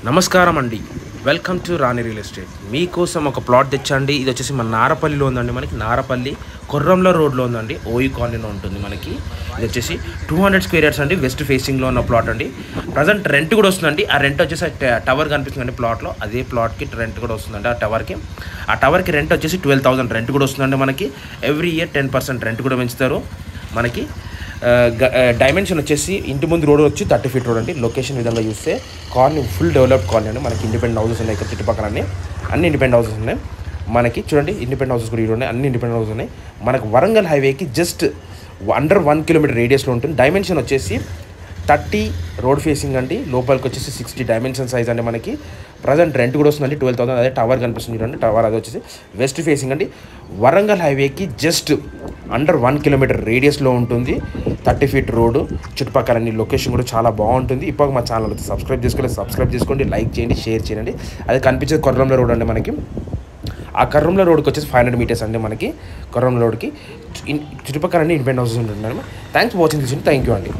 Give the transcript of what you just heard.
నమస్కారం అండి. Welcome to Rani real estate. మీకోసం ఒక ప్లాట్ తెచ్చండి. ఇది వచ్చేసి మన నారపల్లిలో ఉందండి. మనకి నారపల్లి కొర్రంల రోడ్లో ఉందండి. ఓయి కాలనీలో ఉంటుంది మనకి. ఇది వచ్చేసి 200 స్క్వేర్ యార్డ్స్ అండి. వెస్ట్ ఫేసింగ్లో ఉన్న ప్లాట్ అండి. ప్రజెంట్ రెంట్ కూడా వస్తుందండి. ఆ రెంట్ వచ్చేసి టవర్ కనిపిస్తుందండి ప్లాట్లో. అదే ప్లాట్కి రెంట్ కూడా వస్తుందండి. ఆ టవర్కి రెంట్ వచ్చేసి 12,000 రెంట్ కూడా వస్తుందండి మనకి. ఎవ్రీ ఇయర్ 10% రెంట్ కూడా పెంచుతారు మనకి. డైమెన్షన్ వచ్చేసి ఇంటి ముందు రోడ్ వచ్చి 30 ఫీట్ రోడ్ అండి. లొకేషన్ విధంగా చూస్తే కాలనీ ఫుల్ డెవలప్డ్ కాలనీ అండి. మనకి ఇండిపెండెంట్ హౌసెస్ ఉన్నాయి ఇక్కడ చుట్టుపక్కల అన్ని ఇండిపెండెంట్ హౌసెస్ ఉన్నాయి మనకి. చూడండి ఇండిపెండెంట్ హౌసెస్ కూడా ఇక్కడ ఉన్నాయి. అన్ని ఇండిపెండెంట్ హౌసెస్ ఉన్నాయి మనకు. వరంగల్ హైవేకి జస్ట్ అండర్ 1 కిలోమీటర్ రేడియస్లో ఉంటుంది. డైమెన్షన్ వచ్చేసి 30 రోడ్ ఫేసింగ్ అండి. లోపలికి వచ్చేసి 60 డైమెన్షన్ సైజ్ అండి మనకి. ప్రజెంట్ రెంట్ కూడా వస్తుందండి 12,000. అదే టవర్ కనిపిస్తుంది చూడండి. టవర్ అది వచ్చేసి వెస్ట్ ఫేసింగ్ అండి. వరంగల్ హైవేకి జస్ట్ అండర్ 1 కిలోమీటర్ రేడియస్లో ఉంటుంది. 30 ఫీట్ రోడ్డు. చుట్టుపక్కల అన్ని లొకేషన్ కూడా చాలా బాగుంటుంది. ఇప్పుడు మా ఛానల్ అయితే సబ్స్క్రైబ్ చేసుకోండి, లైక్ చేయండి, షేర్ చేయండి. అది కనిపించేది కొర్రంల రోడ్ అండి మనకి. ఆ కర్రంల రోడ్కి వచ్చేసి 500 మీటర్స్ అండి మనకి. కొర్రంల రోడ్కి చుట్టుపక్కల అన్ని ఇండిపెండెంట్ హౌసెస్ ఉంటుందండి. Thanks for watching this. Thank you అండి.